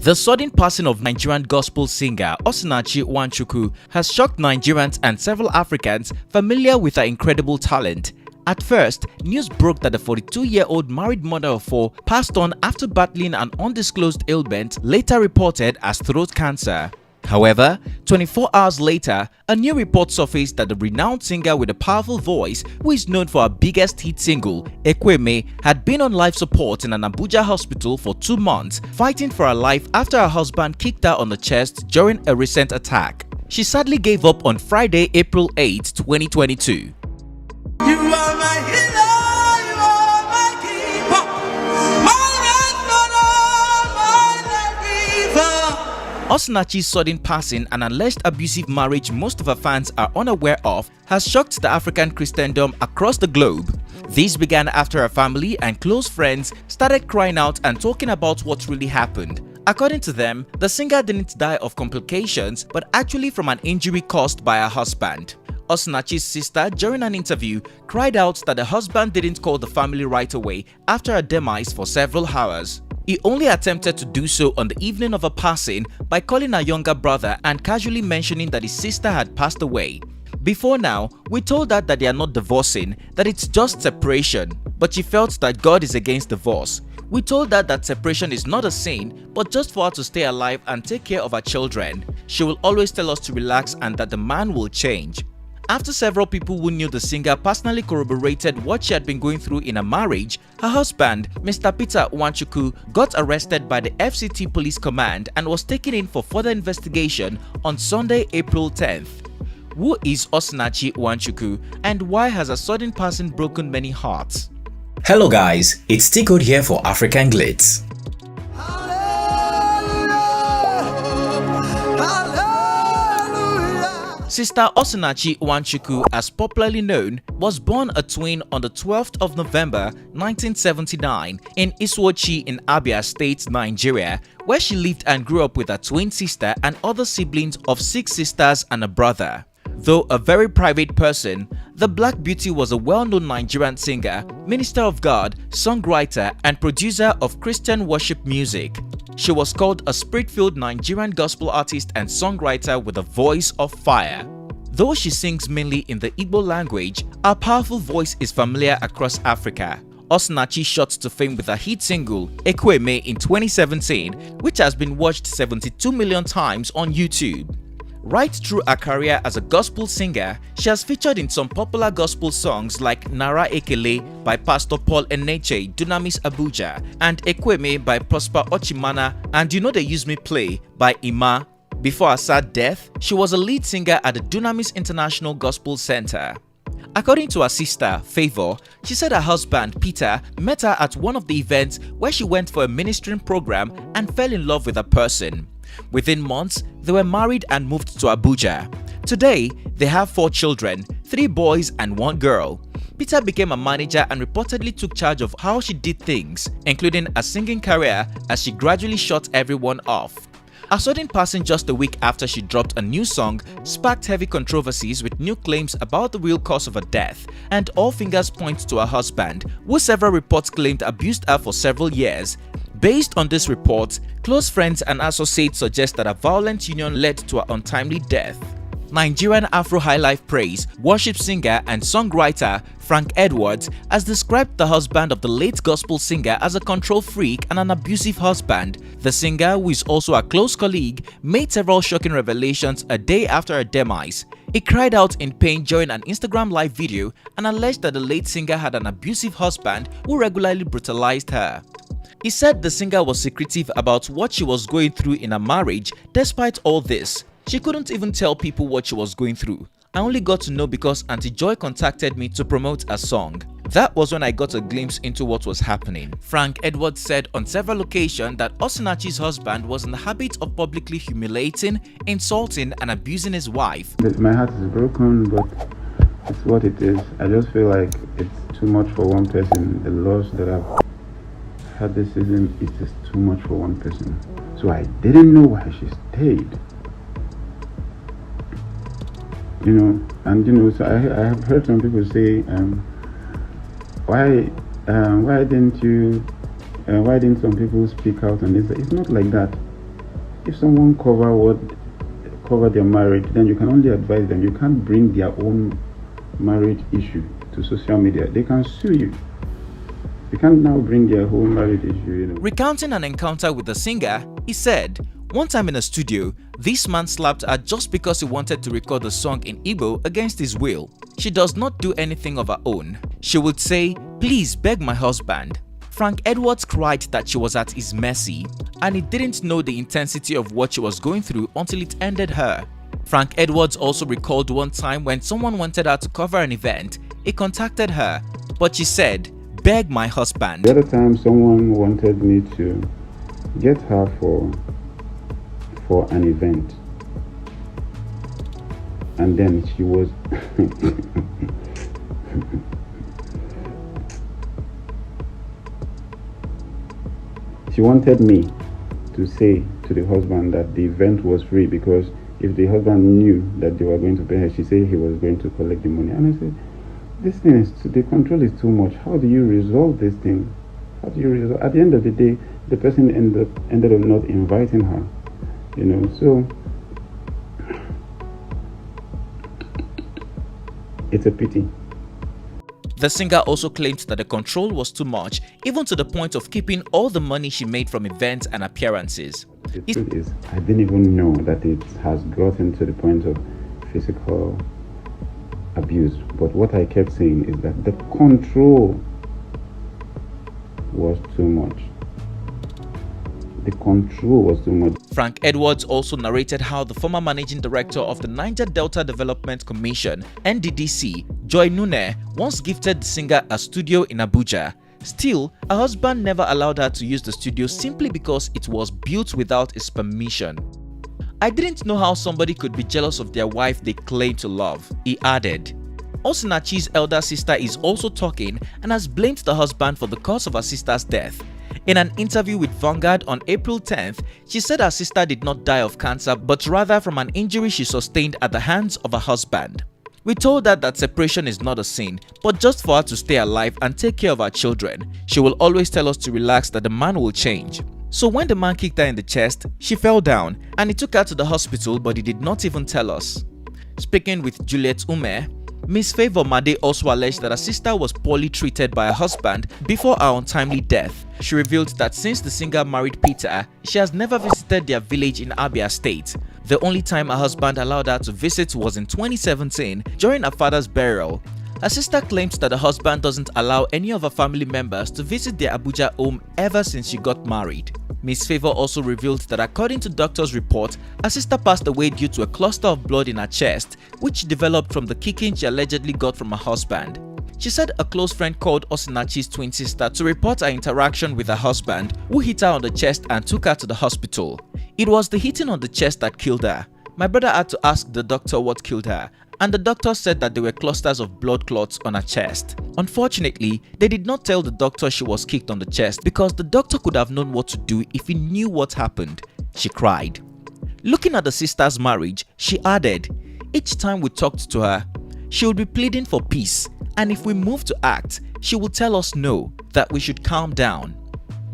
The sudden passing of Nigerian gospel singer OSINACHI NWANCHUKWU has shocked Nigerians and several Africans familiar with her incredible talent. At first, news broke that the 42-year-old married mother of four passed on after battling an undisclosed ailment later reported as throat cancer. However, 24 hours later, a new report surfaced that the renowned singer with a powerful voice, who is known for her biggest hit single, Ekweme, had been on life support in an Abuja hospital for 2 months, fighting for her life after her husband kicked her on the chest during a recent attack. She sadly gave up on Friday, April 8, 2022. You are my healer, you are my keeper, my restorer, my redeemer. OSINACHI's sudden passing and alleged abusive marriage most of her fans are unaware of has shocked the African Christendom across the globe. This began after her family and close friends started crying out and talking about what really happened. According to them, the singer didn't die of complications but actually from an injury caused by her husband. OSINACHI's sister, during an interview, cried out that the husband didn't call the family right away after her demise for several hours. He only attempted to do so on the evening of her passing by calling her younger brother and casually mentioning that his sister had passed away. Before now, we told her that they are not divorcing, that it's just separation, but she felt that God is against divorce. We told her that separation is not a sin, but just for her to stay alive and take care of her children. She will always tell us to relax and that the man will change. After several people who knew the singer personally corroborated what she had been going through in a marriage, her husband, Mr. Peter NWANCHUKWU, got arrested by the FCT Police Command and was taken in for further investigation on Sunday, April 10th. Who is OSINACHI NWANCHUKWU and why has her sudden passing broken many hearts? Hello guys, it's T-Code here for African Glitz. Sister OSINACHI NWANCHUKWU, as popularly known, was born a twin on the 12th of November 1979 in Iswochi in Abia State, Nigeria, where she lived and grew up with her twin sister and other siblings of 6 sisters and a brother. Though a very private person, the Black Beauty was a well-known Nigerian singer, minister of God, songwriter, and producer of Christian worship music. She was called a spirit-filled Nigerian gospel artist and songwriter with a voice of fire. Though she sings mainly in the Igbo language, her powerful voice is familiar across Africa. OSINACHI shot to fame with her hit single, Ekweme, in 2017, which has been watched 72 million times on YouTube. Right through her career as a gospel singer, she has featured in some popular gospel songs like Nara Ekele by Pastor Paul Eneche, Dunamis Abuja, and Ekweme by Prosper Ochimana and You Know They Use Me Play by Ima. Before her sad death, she was a lead singer at the Dunamis International Gospel Center. According to her sister, Favor, she said her husband, Peter, met her at one of the events where she went for a ministering program and fell in love with a person. Within months, they were married and moved to Abuja. Today, they have 4 children, 3 boys and 1 girl. Peter became a manager and reportedly took charge of how she did things, including a singing career as she gradually shut everyone off. Her sudden passing just a week after she dropped a new song sparked heavy controversies with new claims about the real cause of her death, and all fingers point to her husband, who several reports claimed abused her for several years. Based on this report, close friends and associates suggest that a violent union led to her untimely death. Nigerian Afro Highlife praise, worship singer and songwriter Frank Edwards has described the husband of the late gospel singer as a control freak and an abusive husband. The singer, who is also a close colleague, made several shocking revelations a day after her demise. He cried out in pain during an Instagram live video and alleged that the late singer had an abusive husband who regularly brutalized her. He said the singer was secretive about what she was going through in her marriage. Despite all this, she couldn't even tell people what she was going through. I only got to know because Auntie Joy contacted me to promote a song. That was when I got a glimpse into what was happening. Frank Edwards said on several occasions that OSINACHI's husband was in the habit of publicly humiliating, insulting and abusing his wife. My heart is broken, but it's what it is. I just feel like it's too much for one person. The loss that I've had this season, it is too much for one person. So I didn't know why she stayed. So I have heard some people say, why didn't some people speak out? And it's not like that. if someone cover their marriage, then you can only advise them. You can't bring their own marriage issue to social media. They can sue you. You can't now bring their whole marriage issue. Recounting an encounter with the singer, he said, "One time in a studio, this man slapped her just because he wanted to record the song in Igbo against his will. She does not do anything of her own. She would say, 'Please beg my husband.'" Frank Edwards cried that she was at his mercy and he didn't know the intensity of what she was going through until it ended her. Frank Edwards also recalled one time when someone wanted her to cover an event, he contacted her, but she said, "Beg my husband." The other time someone wanted me to get her for an event, and then she was she wanted me to say to the husband that the event was free, because if the husband knew that they were going to pay her, she said he was going to collect the money. And I said, this thing is, the control is too much. How do you resolve this thing? How do you resolve? At the end of the day, the person ended up not inviting her, so it's a pity. The singer also claimed that the control was too much, even to the point of keeping all the money she made from events and appearances. The truth is, I didn't even know that it has gotten to the point of physical abuse. But what I kept saying is that the control was too much. The control was too much. Frank Edwards also narrated how the former managing director of the Niger Delta Development Commission, NDDC, Joy Nune, once gifted the singer a studio in Abuja. Still, her husband never allowed her to use the studio simply because it was built without his permission. "I didn't know how somebody could be jealous of their wife they claim to love," he added. OSINACHI's elder sister is also talking and has blamed the husband for the cause of her sister's death. In an interview with Vanguard on April 10th, she said her sister did not die of cancer but rather from an injury she sustained at the hands of her husband. "We told her that separation is not a sin, but just for her to stay alive and take care of our children. She will always tell us to relax, that the man will change. So when the man kicked her in the chest, she fell down and he took her to the hospital, but he did not even tell us." Speaking with Juliet Ume, Miss Favor Made also alleged that her sister was poorly treated by her husband before her untimely death. She revealed that since the singer married Peter, she has never visited their village in Abia State. The only time her husband allowed her to visit was in 2017 during her father's burial. Her sister claims that her husband doesn't allow any of her family members to visit their Abuja home ever since she got married. Miss Favor also revealed that according to doctor's report, her sister passed away due to a cluster of blood in her chest, which developed from the kicking she allegedly got from her husband. She said a close friend called OSINACHI's twin sister to report her interaction with her husband, who hit her on the chest and took her to the hospital. "It was the hitting on the chest that killed her. My brother had to ask the doctor what killed her, and the doctor said that there were clusters of blood clots on her chest. Unfortunately, they did not tell the doctor she was kicked on the chest because the doctor could have known what to do if he knew what happened," she cried. Looking at the sister's marriage, she added, "Each time we talked to her, she would be pleading for peace, and if we move to act, she would tell us no, that we should calm down."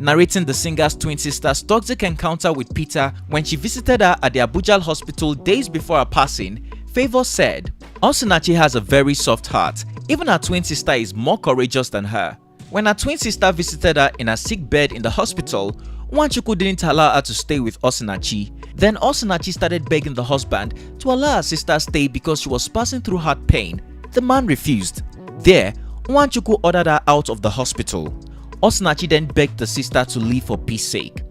Narrating the singer's twin sister's toxic encounter with Peter when she visited her at the Abuja hospital days before her passing, Favor said, "OSINACHI has a very soft heart. Even her twin sister is more courageous than her. When her twin sister visited her in her sick bed in the hospital, NWANCHUKWU didn't allow her to stay with OSINACHI. Then OSINACHI started begging the husband to allow her sister stay because she was passing through heart pain. The man refused. There, NWANCHUKWU ordered her out of the hospital. OSINACHI then begged the sister to leave for peace sake."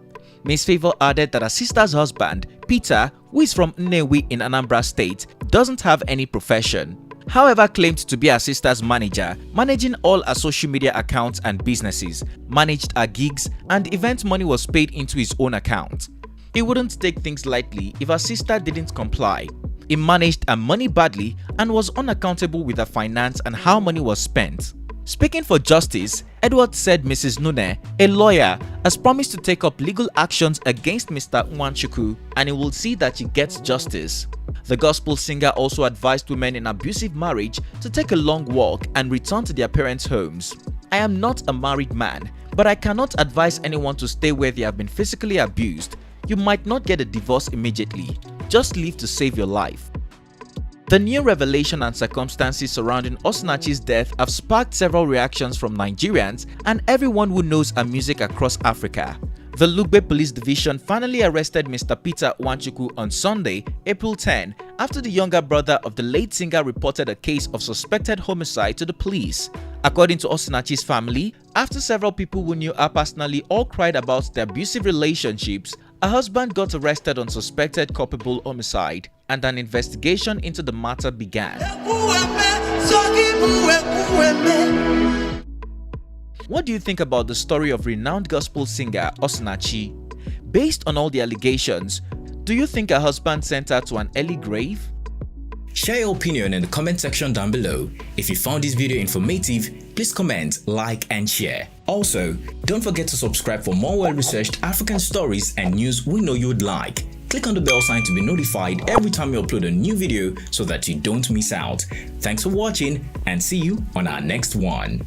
Miss Favor added that her sister's husband, Peter, who is from Nnewi in Anambra State, doesn't have any profession. However, claimed to be her sister's manager, managing all her social media accounts and businesses, managed her gigs, and event money was paid into his own account. He wouldn't take things lightly if her sister didn't comply. He managed her money badly and was unaccountable with her finance and how money was spent. Speaking for justice, Edward said Mrs. Nune, a lawyer, has promised to take up legal actions against Mr. NWANCHUKWU and he will see that she gets justice. The gospel singer also advised women in abusive marriage to take a long walk and return to their parents' homes. "I am not a married man, but I cannot advise anyone to stay where they have been physically abused. you might not get a divorce immediately. Just leave to save your life. The new revelation and circumstances surrounding OSINACHI's death have sparked several reactions from Nigerians and everyone who knows her music across Africa. The Lugbe Police Division finally arrested Mr. Peter NWANCHUKWU on Sunday, April 10, after the younger brother of the late singer reported a case of suspected homicide to the police. According to OSINACHI's family, after several people who knew her personally all cried about their abusive relationships, her husband got arrested on suspected culpable homicide, and an investigation into the matter began. What do you think about the story of renowned gospel singer OSINACHI? Based on all the allegations, do you think her husband sent her to an early grave? Share your opinion in the comment section down below. If you found this video informative, please comment, like and share. Also, don't forget to subscribe for more well-researched African stories and news we know you would like. Click on the bell sign to be notified every time we upload a new video so that you don't miss out. Thanks for watching and see you on our next one.